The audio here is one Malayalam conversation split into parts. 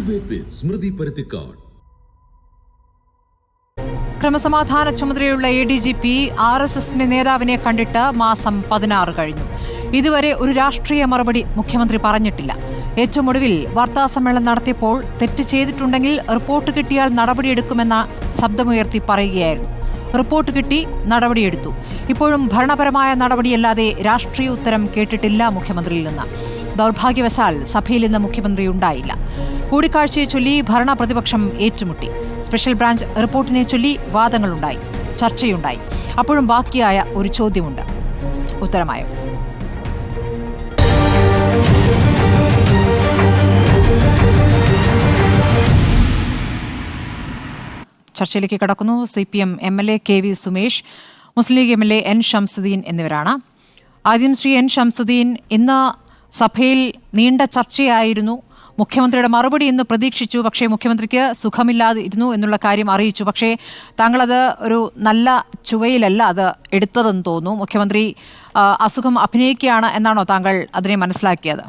ഡിബേറ്റ് വിത്ത് സ്മൃതി പരുത്തിക്കാട്. ക്രമസമാധാന ചുമതലയുള്ള ADGP RSSന്റെ നേതാവിനെ കണ്ടിട്ട് മാസം 16 കഴിഞ്ഞു. ഇതുവരെ ഒരു രാഷ്ട്രീയ മറുപടി മുഖ്യമന്ത്രി പറഞ്ഞിട്ടില്ല. ഏറ്റവും ഒടുവിൽ വാർത്താസമ്മേളനം നടത്തിയപ്പോൾ തെറ്റ് ചെയ്തിട്ടുണ്ടെങ്കിൽ റിപ്പോർട്ട് കിട്ടിയാൽ നടപടിയെടുക്കുമെന്ന ശബ്ദമുയർത്തി പറയുകയായിരുന്നു. റിപ്പോർട്ട് കിട്ടി, നടപടിയെടുത്തു. ഇപ്പോഴും ഭരണപരമായ നടപടിയല്ലാതെ രാഷ്ട്രീയ ഉത്തരം കേട്ടിട്ടില്ല മുഖ്യമന്ത്രിയിൽ നിന്ന്. ദൗർഭാഗ്യവശാൽ സഭയിൽ ഇന്ന് മുഖ്യമന്ത്രി ഉണ്ടായില്ല. കൂടിക്കാഴ്ചയെ ചൊല്ലി ഭരണ പ്രതിപക്ഷം ഏറ്റുമുട്ടി. സ്പെഷ്യൽ ബ്രാഞ്ച് റിപ്പോർട്ടിനെ ചൊല്ലി വാദങ്ങളുണ്ടായി, ചർച്ചയുണ്ടായി. അപ്പോഴും ബാക്കിയായ ഒരു ചോദ്യമുണ്ട്. ഉത്തരമായോ? ചർച്ചയിലേക്ക് കടക്കുന്നു. CPM MLA KV സുമേഷ്, മുസ്ലിം ലീഗ് MLA N ഷംസുദ്ദീൻ എന്നിവരാണ്. ആദ്യം ശ്രീ N ഷംസുദ്ദീൻ, ഇന്ന് സഭയിൽ നീണ്ട ചർച്ചയായിരുന്നു. മുഖ്യമന്ത്രിയുടെ മറുപടി ഇന്ന് പ്രതീക്ഷിച്ചു. പക്ഷേ മുഖ്യമന്ത്രിക്ക് സുഖമില്ലാതിരുന്നു എന്നുള്ള കാര്യം അറിയിച്ചു. പക്ഷേ താങ്കളത് ഒരു നല്ല ചുവയിലല്ല അത് എടുത്തതെന്ന് തോന്നുന്നു. മുഖ്യമന്ത്രി അസുഖം അഭിനയിക്കുകയാണ് എന്നാണോ താങ്കൾ അതിനെ മനസ്സിലാക്കിയത്?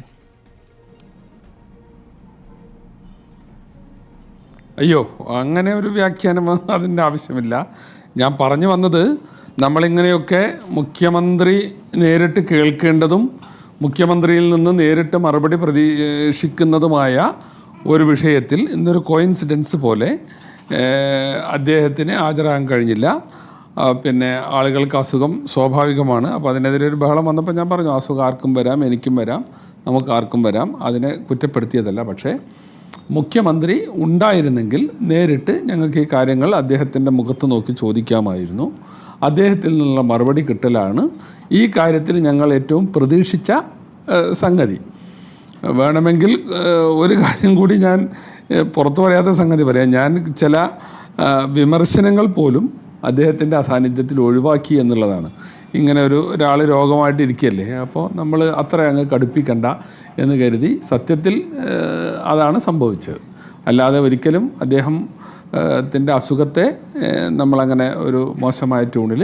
അയ്യോ, അങ്ങനെ ഒരു വ്യാഖ്യാനം അതിൻ്റെ ആവശ്യമില്ല. ഞാൻ പറഞ്ഞു വന്നത്, നമ്മളിങ്ങനെയൊക്കെ മുഖ്യമന്ത്രി നേരിട്ട് കേൾക്കേണ്ടതും മുഖ്യമന്ത്രിയിൽ നിന്ന് നേരിട്ട് മറുപടി പ്രതീക്ഷിക്കുന്നതുമായ ഒരു വിഷയത്തിൽ ഇന്നൊരു കോയിൻസിഡൻസ് പോലെ അദ്ദേഹത്തിന് ഹാജരാകാൻ കഴിഞ്ഞില്ല. പിന്നെ ആളുകൾക്ക് അസുഖം സ്വാഭാവികമാണ്. അപ്പോൾ അതിനെതിരെ ഒരു ബഹളം വന്നപ്പോൾ ഞാൻ പറഞ്ഞു, അസുഖം ആർക്കും വരാം, എനിക്കും വരാം, നമുക്ക് ആർക്കും വരാം. അതിനെ കുറ്റപ്പെടുത്തിയതല്ല. പക്ഷേ മുഖ്യമന്ത്രി ഉണ്ടായിരുന്നെങ്കിൽ നേരിട്ട് ഞങ്ങൾക്ക് ഈ കാര്യങ്ങൾ അദ്ദേഹത്തിൻ്റെ മുഖത്ത് നോക്കി ചോദിക്കാമായിരുന്നു. അദ്ദേഹത്തിൽ നിന്നുള്ള മറുപടി കിട്ടലാണ് ഈ കാര്യത്തിൽ ഞങ്ങൾ ഏറ്റവും പ്രതീക്ഷിച്ച സംഗതി. വേണമെങ്കിൽ ഒരു കാര്യം കൂടി ഞാൻ പുറത്തു പറയാത്ത സംഗതി പറയാം. ഞാൻ ചില വിമർശനങ്ങൾ പോലും അദ്ദേഹത്തിൻ്റെ അസാന്നിധ്യത്തിൽ ഒഴിവാക്കി എന്നുള്ളതാണ്. ഇങ്ങനെ ഒരാൾ രോഗമായിട്ടിരിക്കുകയല്ലേ, അപ്പോൾ നമ്മൾ അത്ര അങ്ങ് കടുപ്പിക്കണ്ട എന്ന് കരുതി. സത്യത്തിൽ അതാണ് സംഭവിച്ചത്. അല്ലാതെ ഒരിക്കലും അദ്ദേഹത്തിൻ്റെ അസുഖത്തെ നമ്മളങ്ങനെ ഒരു മോശമായ ട്യൂണിൽ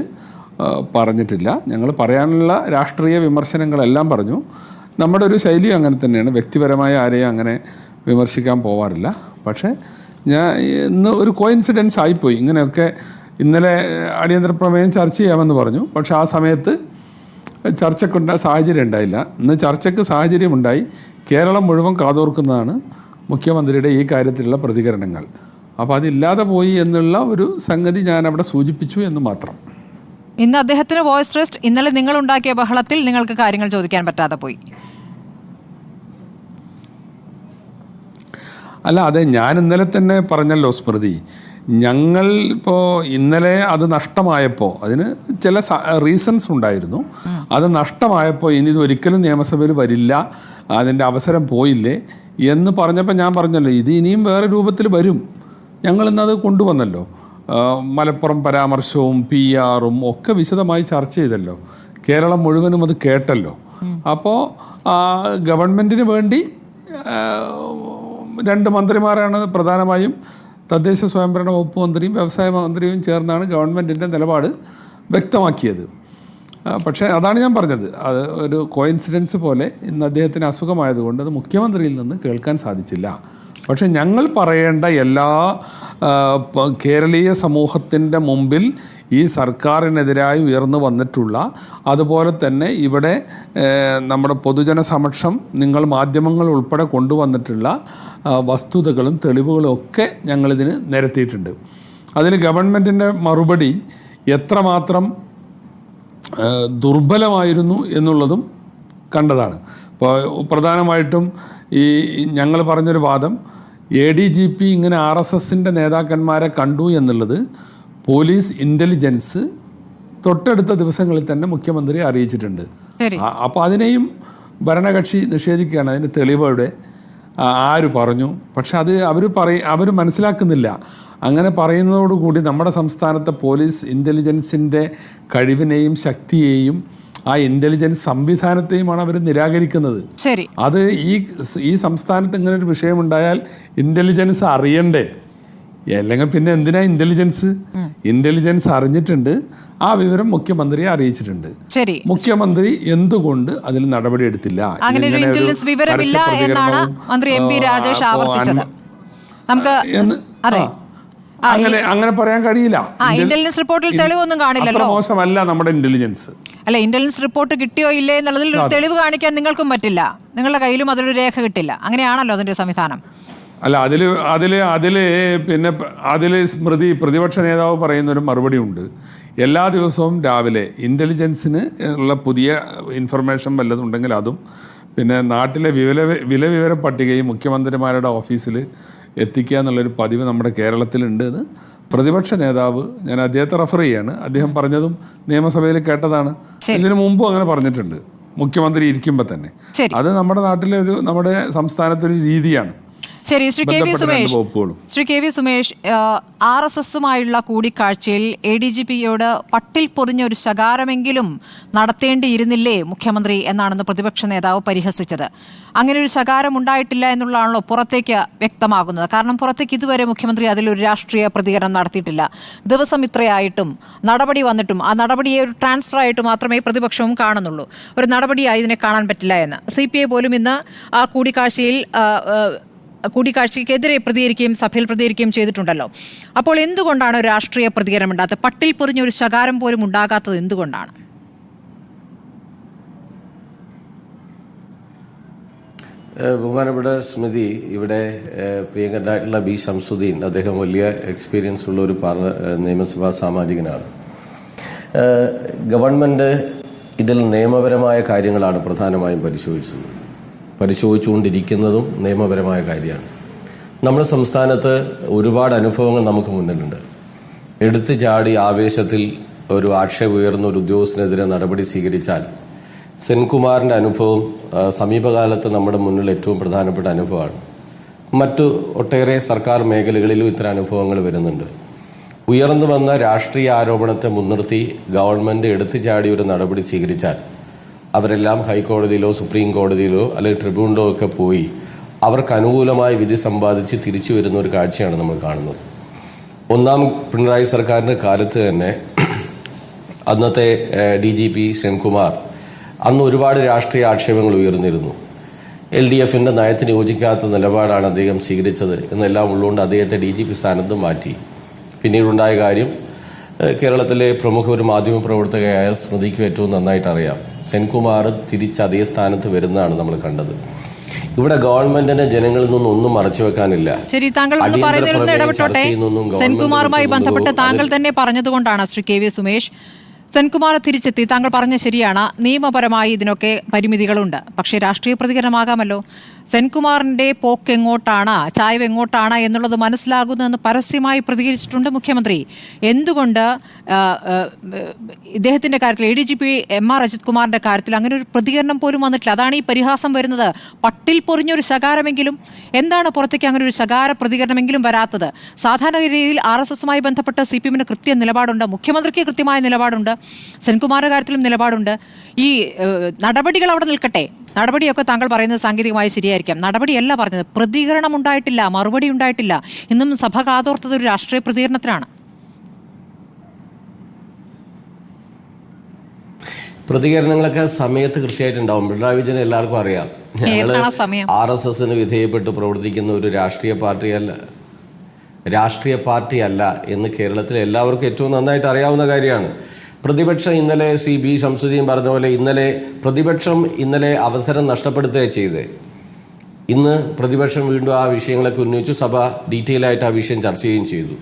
പറഞ്ഞിട്ടില്ല. ഞങ്ങൾ പറയാനുള്ള രാഷ്ട്രീയ വിമർശനങ്ങളെല്ലാം പറഞ്ഞു. നമ്മുടെ ഒരു ശൈലി അങ്ങനെ തന്നെയാണ്. വ്യക്തിപരമായ ആരെയും അങ്ങനെ വിമർശിക്കാൻ പോവാറില്ല. പക്ഷേ ഞാൻ ഇന്ന് ഒരു കോയിൻസിഡൻസ് ആയിപ്പോയി. ഇങ്ങനെയൊക്കെ ഇന്നലെ അടിയന്തര പ്രമേയം ചർച്ച ചെയ്യാമെന്ന് പറഞ്ഞു. പക്ഷേ ആ സമയത്ത് ചർച്ചയ്ക്കുണ്ട സാഹചര്യം ഉണ്ടായില്ല. ഇന്ന് ചർച്ചയ്ക്ക് സാഹചര്യമുണ്ടായി. കേരളം മുഴുവൻ കാതോർക്കുന്നതാണ് മുഖ്യമന്ത്രിയുടെ ഈ കാര്യത്തിലുള്ള പ്രതികരണങ്ങൾ. അപ്പോൾ അതില്ലാതെ പോയി എന്നുള്ള ഒരു സംഗതി ഞാൻ അവിടെ സൂചിപ്പിച്ചു എന്ന് മാത്രം. ഇന്ന് അദ്ദേഹത്തിന് വോയിസ് റെസ്റ്റ്. ഇന്നലെ നിങ്ങൾ ഉണ്ടാക്കിയ ബഹളത്തിൽ നിങ്ങൾക്ക് കാര്യങ്ങൾ ചോദിക്കാൻ പറ്റാതെ പോയി. അല്ല, അതെ, ഞാൻ ഇന്നലെ തന്നെ പറഞ്ഞല്ലോ സ്മൃതി. ഞങ്ങൾ ഇപ്പോൾ ഇന്നലെ അത് നഷ്ടമായപ്പോൾ അതിന് ചില റീസൺസ് ഉണ്ടായിരുന്നു. അത് നഷ്ടമായപ്പോൾ ഇനി ഇത് ഒരിക്കലും നിയമസഭയിൽ വരില്ല, അതിൻ്റെ അവസരം പോയില്ലേ എന്ന് പറഞ്ഞപ്പോൾ ഞാൻ പറഞ്ഞല്ലോ, ഇത് ഇനിയും വേറെ രൂപത്തിൽ വരും. ഞങ്ങളിന്നത് കൊണ്ടുവന്നല്ലോ. മലപ്പുറം പരാമർശവും PR-ഉം ഒക്കെ വിശദമായി ചർച്ച ചെയ്തല്ലോ. കേരളം മുഴുവനും അത് കേട്ടല്ലോ. അപ്പോൾ ഗവൺമെൻറ്റിന് വേണ്ടി 2 മന്ത്രിമാരാണ് പ്രധാനമായും തദ്ദേശ സ്വയംഭരണ വകുപ്പ് മന്ത്രിയും വ്യവസായ മന്ത്രിയും ചേർന്നാണ് ഗവൺമെൻറ്റിൻ്റെ നിലപാട് വ്യക്തമാക്കിയത്. പക്ഷേ അതാണ് ഞാൻ പറഞ്ഞത്, അത് ഒരു കോയിൻസിഡൻസ് പോലെ ഇന്ന് അദ്ദേഹത്തിന് അസുഖമായതുകൊണ്ട് അത് മുഖ്യമന്ത്രിയിൽ നിന്ന് കേൾക്കാൻ സാധിച്ചില്ല. പക്ഷേ ഞങ്ങൾ പറയേണ്ട എല്ലാ കേരളീയ സമൂഹത്തിൻ്റെ മുമ്പിൽ ഈ സർക്കാരിനെതിരായി ഉയർന്നു വന്നിട്ടുള്ള, അതുപോലെ തന്നെ ഇവിടെ നമ്മുടെ പൊതുജന സമക്ഷം നിങ്ങൾ മാധ്യമങ്ങൾ ഉൾപ്പെടെ കൊണ്ടുവന്നിട്ടുള്ള വസ്തുതകളും തെളിവുകളും ഒക്കെ ഞങ്ങളിതിന് നിരത്തിയിട്ടുണ്ട്. അതിന് ഗവൺമെൻറ്റിൻ്റെ മറുപടി എത്രമാത്രം ദുർബലമായിരുന്നു എന്നുള്ളതും കണ്ടതാണ്. ഇപ്പോൾ പ്രധാനമായിട്ടും ഈ ഞങ്ങൾ പറഞ്ഞൊരു വാദം, ADGP ഇങ്ങനെ RSSൻ്റെ നേതാക്കന്മാരെ കണ്ടു എന്നുള്ളത് പോലീസ് ഇൻ്റലിജൻസ് തൊട്ടടുത്ത ദിവസങ്ങളിൽ തന്നെ മുഖ്യമന്ത്രി അറിയിച്ചിട്ടുണ്ട്. അപ്പോൾ അതിനെയും ഭരണകക്ഷി നിഷേധിക്കുകയാണ്. അതിൻ്റെ തെളിവോടെ ആര് പറഞ്ഞു? പക്ഷെ അത് അവർ മനസ്സിലാക്കുന്നില്ല. അങ്ങനെ പറയുന്നതോടുകൂടി നമ്മുടെ സംസ്ഥാനത്തെ പോലീസ് ഇൻ്റലിജൻസിൻ്റെ കഴിവിനെയും ശക്തിയെയും ആ ഇൻ്റലിജൻസ് സംവിധാനത്തെയുമാണ് അവർ നിരാകരിക്കുന്നത്. അത് ഈ സംസ്ഥാനത്ത് ഇങ്ങനെ ഒരു വിഷയമുണ്ടായാൽ ഇൻ്റലിജൻസ് അറിയണ്ടേ? അല്ലെങ്കിൽ പിന്നെ എന്തിനാ ഇന്റലിജൻസ് അറിഞ്ഞിട്ടുണ്ട്. ആ വിവരം മുഖ്യമന്ത്രിയെ അറിയിച്ചിട്ടുണ്ട്. മുഖ്യമന്ത്രി എന്തുകൊണ്ട് അതിൽ നടപടി എടുത്തില്ല? നമുക്ക് അതെ അങ്ങനെ പറയാൻ കഴിയില്ല. ഇന്റലിജൻസ് റിപ്പോർട്ടിൽ തെളിവൊന്നും കാണില്ലല്ലോ. മോശമല്ല നമ്മുടെ ഇന്റലിജൻസ്. അല്ല, ഇന്റലിജൻസ് റിപ്പോർട്ട് കിട്ടിയോ ഇല്ലേ എന്നുള്ളതിൽ ഒരു തെളിവ് കാണിക്കാൻ നിങ്ങൾക്കും പറ്റില്ല, നിങ്ങളുടെ കയ്യിലും അതിലൊരു രേഖ കിട്ടില്ല. അങ്ങനെയാണല്ലോ അതിന്റെ സംവിധാനം. അല്ല, അതില് സ്മൃതി പ്രതിപക്ഷ നേതാവ് പറയുന്നൊരു മറുപടി ഉണ്ട്. എല്ലാ ദിവസവും രാവിലെ ഇന്റലിജൻസിന് ഉള്ള പുതിയ ഇൻഫർമേഷൻ വല്ലതുണ്ടെങ്കിൽ അതും പിന്നെ നാട്ടിലെ വിവര പട്ടികയും മുഖ്യമന്ത്രിമാരുടെ ഓഫീസിൽ എത്തിക്കുക എന്നുള്ളൊരു പതിവ് നമ്മുടെ കേരളത്തിലുണ്ട് എന്ന് പ്രതിപക്ഷ നേതാവ്, ഞാൻ അദ്ദേഹത്തെ റെഫർ ചെയ്യാണ്, അദ്ദേഹം പറഞ്ഞതും നിയമസഭയിൽ കേട്ടതാണ്. ഇതിനു മുമ്പും അങ്ങനെ പറഞ്ഞിട്ടുണ്ട് മുഖ്യമന്ത്രി ഇരിക്കുമ്പോൾ തന്നെ. അത് നമ്മുടെ നാട്ടിലെ നമ്മുടെ സംസ്ഥാനത്തൊരു രീതിയാണ്. ശരി, ശ്രീ കെ വി സുമേഷ്, RSSുമായുള്ള കൂടിക്കാഴ്ചയിൽ ADGPയോട് പട്ടിൽ പൊതിഞ്ഞ ഒരു ശകാരമെങ്കിലും നടത്തേണ്ടിയിരുന്നില്ലേ മുഖ്യമന്ത്രി എന്നാണെന്ന് പ്രതിപക്ഷ നേതാവ് പരിഹസിച്ചത്. അങ്ങനെ ഒരു ശകാരം ഉണ്ടായിട്ടില്ല എന്നുള്ളതാണല്ലോ പുറത്തേക്ക് വ്യക്തമാകുന്നത്. കാരണം പുറത്തേക്ക് ഇതുവരെ മുഖ്യമന്ത്രി അതിലൊരു രാഷ്ട്രീയ പ്രതികരണം നടത്തിയിട്ടില്ല. ദിവസം ഇത്രയായിട്ടും നടപടി വന്നിട്ടും ആ നടപടിയെ ഒരു ട്രാൻസ്ഫർ ആയിട്ട് മാത്രമേ പ്രതിപക്ഷവും കാണുന്നുള്ളൂ. ഒരു നടപടിയായി ഇതിനെ കാണാൻ പറ്റില്ല എന്ന് CPI പോലും ഇന്ന് ആ കൂടിക്കാഴ്ചയ്ക്കെതിരെ പ്രതികരിക്കുകയും സഭയിൽ പ്രതികരിക്കുകയും ചെയ്തിട്ടുണ്ടല്ലോ. അപ്പോൾ എന്തുകൊണ്ടാണ് ഒരു രാഷ്ട്രീയ പ്രതികരണം ഉണ്ടാകാത്തത്? പട്ടിൽ പൊതിഞ്ഞ ഒരു ശകാരം പോലും ഉണ്ടാകാത്തത് എന്തുകൊണ്ടാണ്? ബഹുമാനപ്പെട്ട സ്മൃതി, ഇവിടെ പ്രിയങ്കരനായിട്ടുള്ള B. ശംസുദ്ദീൻ, അദ്ദേഹം വലിയ എക്സ്പീരിയൻസ് ഉള്ള ഒരു നിയമസഭാ സാമാജികനാണ്. ഗവൺമെൻറ് ഇതിൽ നിയമപരമായ കാര്യങ്ങളാണ് പ്രധാനമായും പരിശോധിച്ചുകൊണ്ടിരിക്കുന്നതും നിയമപരമായ കാര്യമാണ്. നമ്മുടെ സംസ്ഥാനത്ത് ഒരുപാട് അനുഭവങ്ങൾ നമുക്ക് മുന്നിലുണ്ട്. എടുത്തു ചാടി ആവേശത്തിൽ ഒരു ആക്ഷേപം ഉയർന്ന ഒരു ഉദ്യോഗസ്ഥനെതിരെ നടപടി സ്വീകരിച്ചാൽ സെൻകുമാറിൻ്റെ അനുഭവം സമീപകാലത്ത് നമ്മുടെ മുന്നിൽ ഏറ്റവും പ്രധാനപ്പെട്ട അനുഭവമാണ്. മറ്റു ഒട്ടേറെ സർക്കാർ മേഖലകളിലും ഇത്തരം അനുഭവങ്ങൾ വരുന്നുണ്ട്. ഉയർന്നു വന്ന രാഷ്ട്രീയ ആരോപണത്തെ മുൻനിർത്തി ഗവൺമെൻറ് എടുത്തു ചാടി ഒരു നടപടി സ്വീകരിച്ചാൽ അവരെല്ലാം ഹൈക്കോടതിയിലോ സുപ്രീം കോടതിയിലോ അല്ലെങ്കിൽ ട്രിബ്യൂണലോ ഒക്കെ പോയി അവർക്ക് അനുകൂലമായി വിധി സമ്പാദിച്ച് തിരിച്ചു വരുന്ന ഒരു കാഴ്ചയാണ് നമ്മൾ കാണുന്നത്. ഒന്നാം പിണറായി സർക്കാരിൻ്റെ കാലത്ത് തന്നെ അന്നത്തെ DGP സെൻകുമാർ അന്ന് ഒരുപാട് രാഷ്ട്രീയ ആക്ഷേപങ്ങൾ ഉയർന്നിരുന്നു. LDFൻ്റെ നയത്തിന് യോജിക്കാത്ത നിലപാടാണ് അദ്ദേഹം സ്വീകരിച്ചത് എന്നെല്ലാം ഉള്ളതുകൊണ്ട് അദ്ദേഹത്തെ DGP സ്ഥാനത്ത് മാറ്റി. പിന്നീടുണ്ടായ കാര്യം കേരളത്തിലെ പ്രമുഖ ഒരു മാധ്യമ പ്രവർത്തകയായ സ്മൃതിക്ക് ഏറ്റവും നന്നായിട്ട് അറിയാം. സെൻകുമാർ തിരിച്ച് അതേ സ്ഥാനത്ത് വരുന്നതാണ് നമ്മൾ കണ്ടത്. ഇവിടെ ഗവൺമെന്റിന് ജനങ്ങളിൽ നിന്നും ഒന്നും മറച്ചു വെക്കാനില്ല. ശരി, താങ്കൾ ഇടപെട്ടോട്ടെ. സെൻകുമാറുമായി ബന്ധപ്പെട്ട് താങ്കൾ തന്നെ പറഞ്ഞതുകൊണ്ടാണ് ശ്രീ KV സുമേഷ്. സെൻകുമാർ തിരിച്ചെത്തി. താങ്കൾ പറഞ്ഞ ശരിയാണ്, നിയമപരമായി ഇതിനൊക്കെ പരിമിതികളുണ്ട്. പക്ഷേ രാഷ്ട്രീയ പ്രതികരണമാകാമല്ലോ. സെൻകുമാറിന്റെ പോക്ക് എങ്ങോട്ടാണ്, ചായ്വ് എങ്ങോട്ടാണ് എന്നുള്ളത് മനസ്സിലാകുന്നതെന്ന് പരസ്യമായി പ്രതികരിച്ചിട്ടുണ്ട് മുഖ്യമന്ത്രി. എന്തുകൊണ്ട് ഇദ്ദേഹത്തിന്റെ കാര്യത്തിൽ ADGP MR അജിത് കുമാറിന്റെ കാര്യത്തിൽ അങ്ങനെ ഒരു പ്രതികരണം പോലും വന്നിട്ടില്ല? അതാണ് ഈ പരിഹാസം വരുന്നത്. പട്ടിൽ പൊറിഞ്ഞൊരു ശകാരമെങ്കിലും, എന്താണ് പുറത്തേക്ക് അങ്ങനെ ഒരു ശകാര പ്രതികരണമെങ്കിലും വരാത്തത്? സാധാരണ രീതിയിൽ RSSുമായി ബന്ധപ്പെട്ട് CPMന് കൃത്യ നിലപാടുണ്ട്, മുഖ്യമന്ത്രിക്ക് കൃത്യമായ നിലപാടുണ്ട്, സെൻകുമാറിന്റെ കാര്യത്തിലും നിലപാടുണ്ട്. ഈ നടപടികൾ അവിടെ നിൽക്കട്ടെ. നടപടിയൊക്കെ താങ്കൾ പറയുന്നത് സാങ്കേതികമായി ശരിയായിരിക്കാം. നടപടിയല്ല പറഞ്ഞത്, പ്രതികരണം ഉണ്ടായിട്ടില്ല, മറുപടി ഉണ്ടായിട്ടില്ല. ഇന്നും സഭ കാതോർത്തത് ഒരു രാഷ്ട്രീയ പ്രതികരണത്തിലാണ്. പ്രതികരണങ്ങളൊക്കെ സമയത്ത് കൃത്യമായിട്ടുണ്ടാവും. പിണറായി വിജയൻ എല്ലാവർക്കും അറിയാം. ഞങ്ങൾ RSSന് വിധേയപ്പെട്ട് പ്രവർത്തിക്കുന്ന ഒരു രാഷ്ട്രീയ പാർട്ടിയല്ല എന്ന് കേരളത്തിലെ എല്ലാവർക്കും ഏറ്റവും നന്നായിട്ട് അറിയാവുന്ന കാര്യമാണ്. പ്രതിപക്ഷം ഇന്നലെ B. ശംസുദ്ദീൻ പറഞ്ഞ പോലെ പ്രതിപക്ഷം ഇന്നലെ അവസരം നഷ്ടപ്പെടുത്തുകയാണ് ചെയ്തത്. ഇന്ന് പ്രതിപക്ഷം വീണ്ടും ആ വിഷയങ്ങളൊക്കെ ഉന്നയിച്ചു. സഭ ഡീറ്റെയിൽ ആയിട്ട് ആ വിഷയം ചർച്ച ചെയ്യുകയും ചെയ്തു.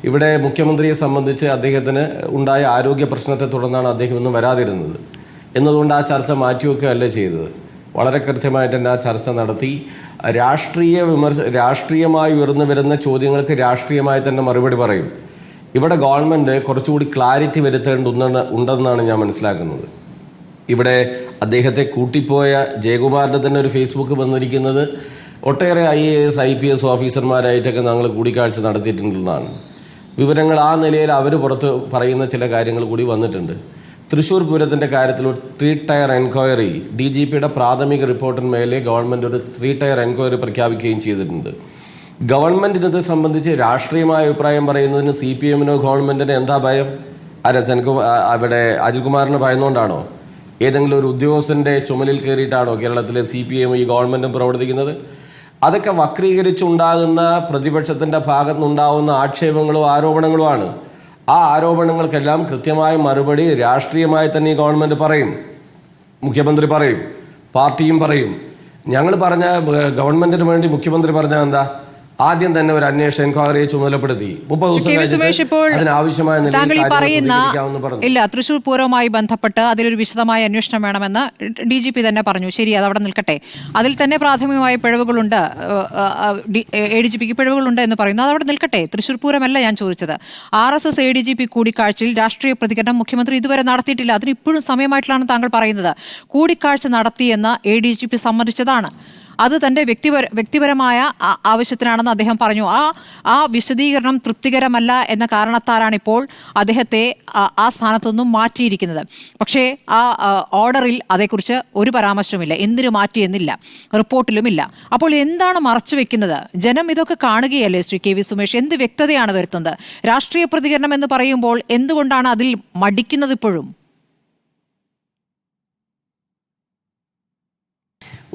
ഇവിടെ മുഖ്യമന്ത്രിയെ സംബന്ധിച്ച് അദ്ദേഹത്തിന് ഉണ്ടായ ആരോഗ്യ പ്രശ്നത്തെ തുടർന്നാണ് അദ്ദേഹം ഇന്നും വരാതിരുന്നത്. എന്നതുകൊണ്ട് ആ ചർച്ച മാറ്റിവെക്കുകയല്ല ചെയ്തത്. വളരെ കൃത്യമായിട്ട് തന്നെ ആ ചർച്ച നടത്തി. രാഷ്ട്രീയമായി ഉയർന്നു വരുന്ന ചോദ്യങ്ങൾക്ക് രാഷ്ട്രീയമായി തന്നെ മറുപടി പറയും. ഇവിടെ ഗവൺമെൻറ് കുറച്ചുകൂടി ക്ലാരിറ്റി വരുത്തേണ്ടതുണ്ടെന്നാണ് ഞാൻ മനസ്സിലാക്കുന്നത്. ഇവിടെ അദ്ദേഹത്തെ കൂട്ടിപ്പോയ ജയകുമാറിൻ്റെ തന്നെ ഒരു ഫേസ്ബുക്ക് വന്നിരിക്കുന്നത് ഒട്ടേറെ IAS IPS ഓഫീസർമാരായിട്ടൊക്കെ ഞങ്ങൾ കൂടിക്കാഴ്ച നടത്തിയിട്ടുണ്ടെന്നാണ് വിവരങ്ങൾ. ആ നിലയിൽ അവർ പുറത്ത് പറയുന്ന ചില കാര്യങ്ങൾ കൂടി വന്നിട്ടുണ്ട്. തൃശ്ശൂർ പൂരത്തിൻ്റെ കാര്യത്തിൽ ഒരു 3 ടയർ എൻക്വയറി DGPയുടെ പ്രാഥമിക റിപ്പോർട്ടിന്മേലെ ഗവൺമെൻറ് ഒരു 3 ടയർ എൻക്വയറി പ്രഖ്യാപിക്കുകയും ചെയ്തിട്ടുണ്ട്. ഗവൺമെൻറ്റിനെ സംബന്ധിച്ച് രാഷ്ട്രീയമായ അഭിപ്രായം പറയുന്നതിന് CPMനോ ഗവൺമെൻറ്റിന് എന്താ ഭയം? അവിടെ അജിത് കുമാറിന് ഭയന്നുകൊണ്ടാണോ? ഏതെങ്കിലും ഒരു ഉദ്യോഗസ്ഥൻ്റെ ചുമലിൽ കയറിയിട്ടാണോ കേരളത്തിലെ CPM ഈ ഗവൺമെൻറ്റും പ്രവർത്തിക്കുന്നത്? അതൊക്കെ വക്രീകരിച്ചുണ്ടാകുന്ന പ്രതിപക്ഷത്തിൻ്റെ ഭാഗത്തുനിന്നുണ്ടാകുന്ന ആക്ഷേപങ്ങളോ ആരോപണങ്ങളോ ആണ്. ആ ആരോപണങ്ങൾക്കെല്ലാം കൃത്യമായ മറുപടി രാഷ്ട്രീയമായി തന്നെ ഈ ഗവൺമെൻറ് പറയും, മുഖ്യമന്ത്രി പറയും, പാർട്ടിയും പറയും. ഞങ്ങൾ പറഞ്ഞ ഗവൺമെൻറ്റിന് വേണ്ടി മുഖ്യമന്ത്രി പറഞ്ഞാൽ എന്താ? ആദ്യം തന്നെ ഒരു അന്വേഷണ എൻക്വയറിയെ ചുമതലപ്പെടുത്തി 30 ദിവസം അതിനാവശ്യമായ ഇല്ല. തൃശൂർ പൂരവുമായി ബന്ധപ്പെട്ട് അതിലൊരു വിശദമായ അന്വേഷണം വേണമെന്ന് DGP തന്നെ പറഞ്ഞു. ശരി, അതവിടെ നിൽക്കട്ടെ. അതിൽ തന്നെ പ്രാഥമികമായ പിഴവുകളുണ്ട്, ADGPക്ക് പിഴവുകളുണ്ട് എന്ന് പറയുന്നു. അതവിടെ നിൽക്കട്ടെ. തൃശൂർ പൂരമല്ല ഞാൻ ചോദിച്ചത്. RSS ADGP കൂടിക്കാഴ്ചയിൽ രാഷ്ട്രീയ പ്രതികരണം മുഖ്യമന്ത്രി ഇതുവരെ നടത്തിയിട്ടില്ല. അതിന് ഇപ്പോഴും സമയമായിട്ടാണ് താങ്കൾ പറയുന്നത്. കൂടിക്കാഴ്ച നടത്തിയെന്ന് ADGP സമ്മതിച്ചതാണ്. അത് തൻ്റെ വ്യക്തിപരമായ ആവശ്യത്തിനാണെന്ന് അദ്ദേഹം പറഞ്ഞു. ആ വിശദീകരണം തൃപ്തികരമല്ല എന്ന കാരണത്താലാണ് ഇപ്പോൾ അദ്ദേഹത്തെ ആ സ്ഥാനത്തുനിന്നും മാറ്റിയിരിക്കുന്നത്. പക്ഷേ ആ ഓർഡറിൽ അതേക്കുറിച്ച് ഒരു പരാമർശവുമില്ല. എന്തിനു മാറ്റിയെന്നില്ല, റിപ്പോർട്ടിലുമില്ല. അപ്പോൾ എന്താണ് മറച്ചു വെക്കുന്നത്? ജനം ഇതൊക്കെ കാണുകയല്ലേ ശ്രീ KV സുമേഷ്? എന്ത് വ്യക്തതയാണ് വരുത്തുന്നത്? രാഷ്ട്രീയ പ്രതികരണം എന്ന് പറയുമ്പോൾ എന്തുകൊണ്ടാണ് അതിൽ മടിക്കുന്നത് ഇപ്പോഴും?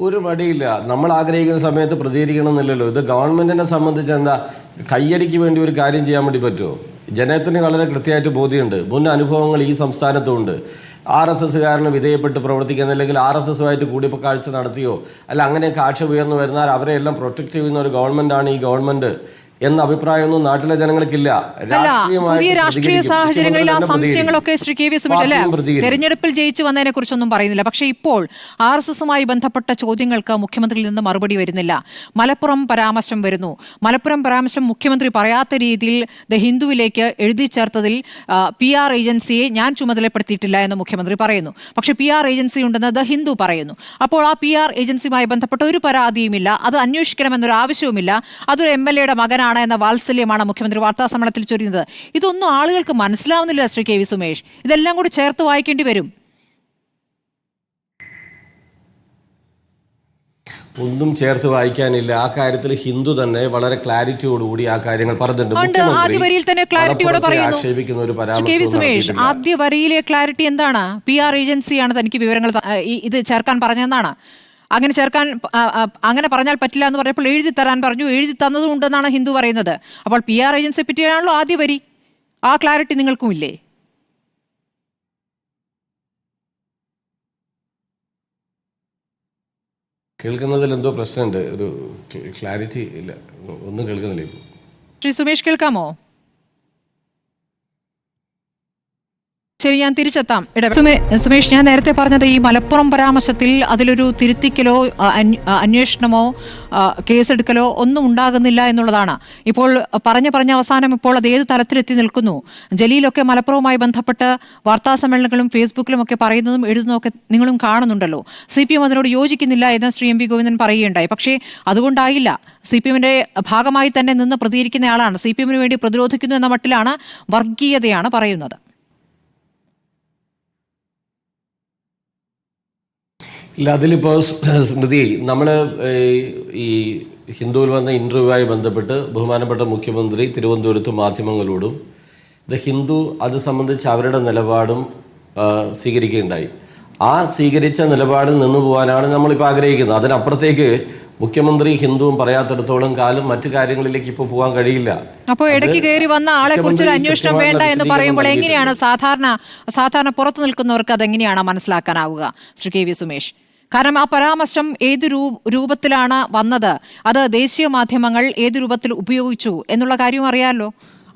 ഒരു മടിയില്ല. നമ്മൾ ആഗ്രഹിക്കുന്ന സമയത്ത് പ്രതികരിക്കണം എന്നില്ലല്ലോ. ഇത് ഗവൺമെൻറ്റിനെ സംബന്ധിച്ച് എന്താ, കയ്യടിക്ക് വേണ്ടി ഒരു കാര്യം ചെയ്യാൻ വേണ്ടി പറ്റുമോ? ജനത്തിന് വളരെ കൃത്യമായിട്ട് ബോധ്യമുണ്ട്. മുൻ അനുഭവങ്ങൾ ഈ സംസ്ഥാനത്തുണ്ട്. RSSകാരന് വിധേയപ്പെട്ട് പ്രവർത്തിക്കുന്ന, അല്ലെങ്കിൽ RSSുമായിട്ട് കൂടിക്കാഴ്ച നടത്തിയോ അല്ല അങ്ങനെയൊക്കെ ആക്ഷേപം ഉയർന്നു വരുന്നാൽ അവരെല്ലാം പ്രൊട്ടക്ട് ചെയ്യുന്ന ഒരു ഗവൺമെൻറ്റാണ് ഈ ഗവൺമെൻറ് എന്ന അഭിപ്രായമൊന്നും നാട്ടിലെ ജനങ്ങൾക്കില്ല. പുതിയ രാഷ്ട്രീയ സാഹചര്യങ്ങളിൽ ആ സംശയങ്ങളൊക്കെ ശ്രീ KV സുമേഷ് അല്ലേ തെരഞ്ഞെടുപ്പിൽ ജയിച്ചു വന്നതിനെ കുറിച്ചൊന്നും പറയുന്നില്ല. പക്ഷേ ഇപ്പോൾ RSSുമായി ബന്ധപ്പെട്ട ചോദ്യങ്ങൾക്ക് മുഖ്യമന്ത്രിയിൽ നിന്ന് മറുപടി വരുന്നില്ല. മലപ്പുറം പരാമർശം വരുന്നു. മലപ്പുറം പരാമർശം മുഖ്യമന്ത്രി പറയാത്ത രീതിയിൽ ദ ഹിന്ദുവിലേക്ക് എഴുതി ചേർത്തതിൽ PR ഏജൻസിയെ ഞാൻ ചുമതലപ്പെടുത്തിയിട്ടില്ല എന്ന് മുഖ്യമന്ത്രി പറയുന്നു. പക്ഷേ PR ഏജൻസി ഉണ്ടെന്ന് ദ ഹിന്ദു പറയുന്നു. അപ്പോൾ ആ PR ഏജൻസിയുമായി ബന്ധപ്പെട്ട ഒരു പരാതിയുമില്ല, അത് അന്വേഷിക്കണമെന്നൊരു ആവശ്യവുമില്ല. അതൊരു MLAയുടെ മകനാണ് എന്ന വാത്സല്യമാണ് മുഖ്യമന്ത്രി വാർത്താ സമ്മേളനത്തിൽ ചൊരിയുന്നത്. ഇതൊന്നും ആളുകൾക്ക് മനസ്സിലാവുന്നില്ല ശ്രീ KV സുമേഷ്. ഇതെല്ലാം കൂടി ചേർത്ത് വായിക്കേണ്ടി വരും. ഒന്നും ചേർത്ത് വായിക്കാനില്ല. ആ കാര്യത്തിൽ ഹിന്ദു തന്നെ വളരെ ക്ലാരിറ്റിയോടുകൂടി ആ കാര്യങ്ങൾ പറഞ്ഞിട്ടുണ്ട്. ആദ്യ വരിയിൽ തന്നെ ക്ലാരിറ്റിയോടെ പറയുന്നു. KV സുമേഷ്, ആദ്യ വരിയിലെ ക്ലാരിറ്റി എന്താണ്? PR ഏജൻസിയാണ് തനിക്ക് വിവരങ്ങൾ ഇത് ചേർക്കാൻ പറഞ്ഞതെന്നാണ്. അങ്ങനെ പറഞ്ഞാൽ പറ്റില്ല എന്ന് പറഞ്ഞപ്പോൾ എഴുതി തരാൻ പറഞ്ഞു. എഴുതി തന്നതും ഉണ്ടെന്നാണ് ഹിന്ദു പറയുന്നത്. അപ്പോൾ PR ഏജൻസിയെ പറ്റിയാണല്ലോ ആദ്യ വരി. ആ ക്ലാരിറ്റി നിങ്ങൾക്കും ഇല്ലേ? കേൾക്കുന്നതിൽ എന്തോ പ്രശ്നമുണ്ട്. ഒരു ക്ലാരിറ്റി ഇല്ല, ഒന്നും കേൾക്കുന്നില്ല ഇപ്പോൾ. ശ്രീ സുമേഷ്, കേൾക്കാമോ? ശരി, ഞാൻ തിരിച്ചെത്താം. സുമേഷ്, ഞാൻ നേരത്തെ പറഞ്ഞത് ഈ മലപ്പുറം പരാമർശത്തിൽ അതിലൊരു തിരുത്തിക്കലോ അന്വേഷണമോ കേസെടുക്കലോ ഒന്നും ഉണ്ടാകുന്നില്ല എന്നുള്ളതാണ്. ഇപ്പോൾ പറഞ്ഞ അവസാനം ഇപ്പോൾ അത് ഏത് തലത്തിലെത്തി നിൽക്കുന്നു? ജലീലൊക്കെ മലപ്പുറവുമായി ബന്ധപ്പെട്ട് വാർത്താസമ്മേളനങ്ങളും ഫേസ്ബുക്കിലും ഒക്കെ പറയുന്നതും എഴുതുന്നതും ഒക്കെ നിങ്ങളും കാണുന്നുണ്ടല്ലോ. CPM അതിനോട് യോജിക്കുന്നില്ല എന്ന് ശ്രീ MV ഗോവിന്ദൻ പറയുകയുണ്ടായി. പക്ഷേ അതുകൊണ്ടായില്ല. CPMന്റെ ഭാഗമായി തന്നെ നിന്ന് പ്രതികരിക്കുന്നയാളാണ്. CPMന് വേണ്ടി പ്രതിരോധിക്കുന്നു എന്ന മട്ടിലാണ്, വർഗീയതയാണ് പറയുന്നത്. ഇല്ല, അതിലിപ്പോൾ സ്മൃതി, നമ്മൾ ഈ ഹിന്ദുവിൽ വന്ന ഇൻ്റർവ്യൂവായി ബന്ധപ്പെട്ട് ബഹുമാനപ്പെട്ട മുഖ്യമന്ത്രി തിരുവനന്തപുരത്ത് മാധ്യമങ്ങളോടും ദ ഹിന്ദു അത് സംബന്ധിച്ച് അവരുടെ നിലപാടും സ്വീകരിക്കുകയുണ്ടായി. ആ സ്വീകരിച്ച നിലപാടിൽ നിന്നു പോകാനാണ് നമ്മളിപ്പോൾ ആഗ്രഹിക്കുന്നത്. അതിനപ്പുറത്തേക്ക് മുഖ്യമന്ത്രി ഹിന്ദുവും പറയാത്തിടത്തോളം കാലം മറ്റു കാര്യങ്ങളിലേക്ക് ഇപ്പോൾ പോകാൻ കഴിയില്ല. അപ്പോൾ ഇടയ്ക്ക് കയറി വന്ന ആളെ കുറിച്ചൊരു അന്വേഷണം വേണ്ട എന്ന് പറയുമ്പോൾ എങ്ങനെയാണ് സാധാരണ പുറത്തു നിൽക്കുന്നവർക്ക് അതെങ്ങനെയാണ് മനസ്സിലാക്കാനാവുക ശ്രീ KV സുമേഷ്? കാരണം ആ പരാമർശം ഏത് രൂപത്തിലാണ് വന്നത്, അത് ദേശീയ മാധ്യമങ്ങൾ ഏത് രൂപത്തിൽ ഉപയോഗിച്ചു എന്നുള്ള കാര്യവും അറിയാമല്ലോ.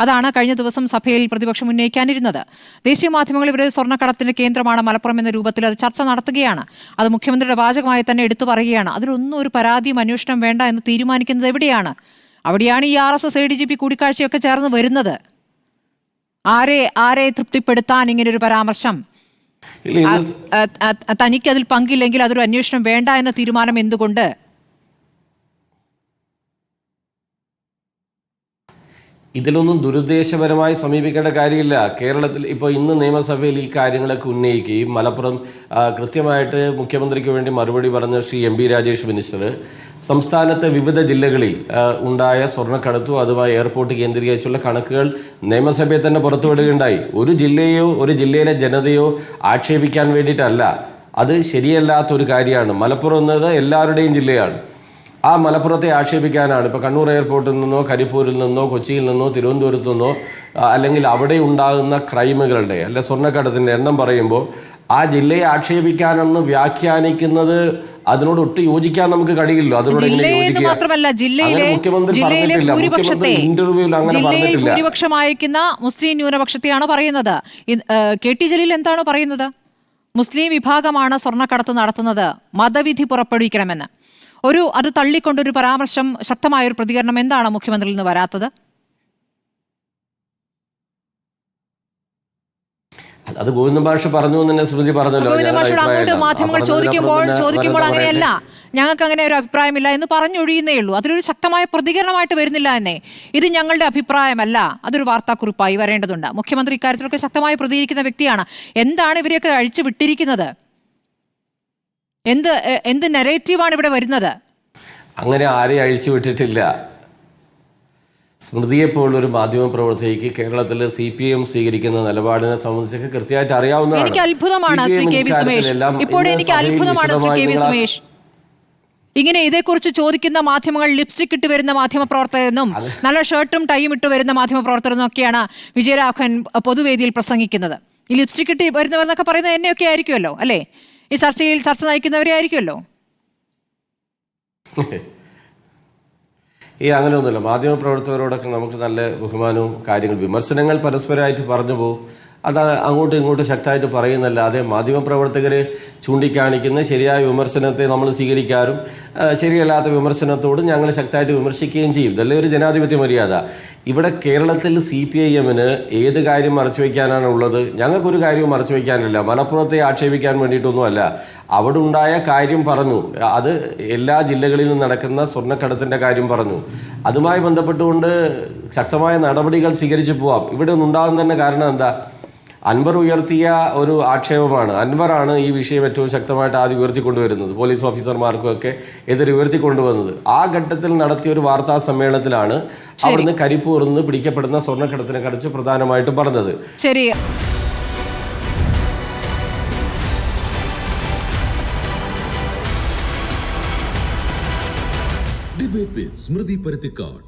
അതാണ് കഴിഞ്ഞ ദിവസം സഭയിൽ പ്രതിപക്ഷം ഉന്നയിക്കാനിരുന്നത്. ദേശീയ മാധ്യമങ്ങൾ ഇവരെ സ്വർണ്ണക്കടത്തിന്റെ കേന്ദ്രമാണ് മലപ്പുറം എന്ന രൂപത്തിൽ അത് ചർച്ച നടത്തുകയാണ്. അത് മുഖ്യമന്ത്രിയുടെ വാചകമായി തന്നെ എടുത്തു പറയുകയാണ്. അതിലൊന്നും ഒരു പരാതിയും അന്വേഷണം വേണ്ട എന്ന് തീരുമാനിക്കുന്നത് എവിടെയാണ്? അവിടെയാണ് ഈ RSS ADGP കൂടിക്കാഴ്ചയൊക്കെ ചേർന്ന് വരുന്നത്. ആരെ തൃപ്തിപ്പെടുത്താൻ ഇങ്ങനൊരു പരാമർശം? തനിക്ക് അതിൽ പങ്കില്ലെങ്കിൽ അതൊരു അന്വേഷണം വേണ്ട എന്ന തീരുമാനം എന്തുകൊണ്ട്? ഇതിലൊന്നും ദുരുദ്ദേശപരമായി സമീപിക്കേണ്ട കാര്യമില്ല. കേരളത്തിൽ ഇപ്പോൾ ഇന്ന് നിയമസഭയിൽ ഈ കാര്യങ്ങളൊക്കെ ഉന്നയിക്കുകയും മലപ്പുറം കൃത്യമായിട്ട് മുഖ്യമന്ത്രിക്ക് വേണ്ടി മറുപടി പറഞ്ഞ ശ്രീ MB രാജേഷ് മിനിസ്റ്റർ സംസ്ഥാനത്തെ വിവിധ ജില്ലകളിൽ ഉണ്ടായ സ്വർണ്ണക്കടത്തും അതുമായി എയർപോർട്ട് കേന്ദ്രീകരിച്ചുള്ള കണക്കുകൾ നിയമസഭയിൽ തന്നെ പുറത്തുവിടുകയുണ്ടായി. ഒരു ജില്ലയോ ഒരു ജില്ലയിലെ ജനതയോ ആക്ഷേപിക്കാൻ വേണ്ടിയിട്ടല്ല, അത് ശരിയല്ലാത്തൊരു കാര്യമാണ്. മലപ്പുറം എന്നത് എല്ലാവരുടെയും ജില്ലയാണ്. ആ മലപ്പുറത്തെ ആക്ഷേപിക്കാനാണ്. ഇപ്പോൾ കണ്ണൂർ എയർപോർട്ടിൽ നിന്നോ കരിപ്പൂരിൽ നിന്നോ കൊച്ചിയിൽ നിന്നോ തിരുവനന്തപുരത്തു നിന്നോ അല്ലെങ്കിൽ അവിടെ ഉണ്ടാകുന്ന ക്രൈമുകളുടെ അല്ലെ സ്വർണ്ണക്കടത്തിൻ്റെ എണ്ണം പറയുമ്പോൾ ആ ജില്ലയെ ആക്ഷേപിക്കാനെന്ന് വ്യാഖ്യാനിക്കുന്നത് അതിനോട് ഒട്ടും യോജിക്കാൻ നമുക്ക് കഴിയില്ല. അതിനോട് ഭൂരിപക്ഷമായിരിക്കുന്ന മുസ്ലിം ന്യൂനപക്ഷത്തെയാണ് പറയുന്നത്. KT ജലീൽ എന്താണ് പറയുന്നത്? മുസ്ലിം വിഭാഗമാണ് സ്വർണ്ണക്കടത്ത് നടത്തുന്നത്, മതവിധി പുറപ്പെടുവിക്കണമെന്ന്. അത് തള്ളിക്കൊണ്ടൊരു പരാമർശം, ശക്തമായൊരു പ്രതികരണം എന്താണ് മുഖ്യമന്ത്രിയിൽ നിന്ന് വരാത്തത്? അത് ഗോവിന്ദ ഭാഷ പറഞ്ഞു എന്ന് സ്മൃതി പറഞ്ഞല്ലോ. അങ്ങോട്ട് മാധ്യമങ്ങൾ ചോദിക്കുമ്പോൾ അങ്ങനെയല്ല, ഞങ്ങൾക്ക് അങ്ങനെ ഒരു അഭിപ്രായമില്ല എന്ന് പറഞ്ഞൊഴിയുന്നേ ഉള്ളൂ. അതിലൊരു ശക്തമായ പ്രതികരണമായിട്ട് വരുന്നില്ല എന്നേ. ഇത് ഞങ്ങളുടെ അഭിപ്രായമല്ല, അതൊരു വാർത്താക്കുറിപ്പായി വരേണ്ടതുണ്ട്. മുഖ്യമന്ത്രി ഇക്കാര്യത്തിലൊക്കെ ശക്തമായി പ്രതികരിക്കുന്ന വ്യക്തിയാണ്. എന്താണ് ഇവരെയൊക്കെ അഴിച്ചു വിട്ടിരിക്കുന്നത്? എന്ത് നെറേറ്റീവാണ് ഇവിടെ വരുന്നത്? അങ്ങനെ ആരെയും അഴിച്ചു വിട്ടിട്ടില്ല. സ്മൃതിയെപ്പോലൊരു മാധ്യമ പ്രവർത്തകയ്ക്ക് കേരളത്തിൽ CPM സ്വീകരിക്കുന്ന നിലപാടിനെ സംബന്ധിച്ചൊക്കെ കൃത്യമായിട്ട് അറിയാവുന്നതാണ്. എനിക്ക് അത്ഭുതമാണ് ശ്രീ KV സുമേഷ്, ഇങ്ങനെ ഇതേക്കുറിച്ച് ചോദിക്കുന്ന മാധ്യമങ്ങൾ ലിപ്സ്റ്റിക് ഇട്ട് വരുന്ന മാധ്യമ പ്രവർത്തകരെന്നും നല്ല ഷർട്ടും ടൈയും ഇട്ട് വരുന്ന മാധ്യമ പ്രവർത്തകരെന്നും ഒക്കെയാണ് വിജയരാഘവൻ പൊതുവേദിയിൽ പ്രസംഗിക്കുന്നത്. ഈ ലിപ്സ്റ്റിക് ഇട്ട് വരുന്നവരെന്നൊക്കെ പറയുന്നത് എന്നെയൊക്കെ ആയിരിക്കുമല്ലോ അല്ലേ? ഈ ചർച്ച നയിക്കുന്നവരെ ആയിരിക്കുമല്ലോ. അങ്ങനെയൊന്നുമില്ല. മാധ്യമപ്രവർത്തകരോടൊക്കെ നമുക്ക് നല്ല ബഹുമാനവും കാര്യങ്ങൾ, വിമർശനങ്ങൾ പരസ്പരമായിട്ട് പറഞ്ഞു പോകും. അത് അങ്ങോട്ടും ഇങ്ങോട്ടും ശക്തമായിട്ട് പറയുന്നല്ലാതെ മാധ്യമപ്രവർത്തകർ ചൂണ്ടിക്കാണിക്കുന്ന ശരിയായ വിമർശനത്തെ നമ്മൾ സ്വീകരിക്കാറും ശരിയല്ലാത്ത വിമർശനത്തോട് ഞങ്ങൾ ശക്തമായിട്ട് വിമർശിക്കുകയും ചെയ്യും. ഇതല്ലേ ഒരു ജനാധിപത്യ മര്യാദ. ഇവിടെ കേരളത്തിൽ CPIM-ന് ഏത് കാര്യം മറച്ചു വയ്ക്കാനാണ് ഉള്ളത്? ഞങ്ങൾക്കൊരു കാര്യവും മറച്ചു വയ്ക്കാനില്ല. മലപ്പുറത്തെ ആക്ഷേപിക്കാൻ വേണ്ടിയിട്ടൊന്നുമല്ല, അവിടെ ഉണ്ടായ കാര്യം പറഞ്ഞു. അത് എല്ലാ ജില്ലകളിലും നടക്കുന്ന സ്വർണ്ണക്കടത്തിൻ്റെ കാര്യം പറഞ്ഞു. അതുമായി ബന്ധപ്പെട്ടുകൊണ്ട് ശക്തമായ നടപടികൾ സ്വീകരിച്ചു പോവാം. ഇവിടെ ഉണ്ടാകാൻ തന്നെ കാരണം എന്താ? അൻവർ ഉയർത്തിയ ഒരു ആക്ഷേപമാണ്. അൻവറാണ് ഈ വിഷയം ഏറ്റവും ശക്തമായിട്ട് ആദ്യം ഉയർത്തിക്കൊണ്ടുവരുന്നത്, പോലീസ് ഓഫീസർമാർക്കും ഒക്കെ എതിരെ ഉയർത്തിക്കൊണ്ടുവന്നത്. ആ ഘട്ടത്തിൽ നടത്തിയ ഒരു വാർത്താ സമ്മേളനത്തിലാണ് അവിടുന്ന് കരിപ്പൂരിൽ നിന്ന് പിടിക്കപ്പെടുന്ന സ്വർണ്ണക്കടത്തിനെ കുറിച്ച് പ്രധാനമായിട്ടും പറഞ്ഞത്. ശരി. ഡിബേറ്റ് വിത്ത് സ്മൃതി പരുത്തിക്കാട്.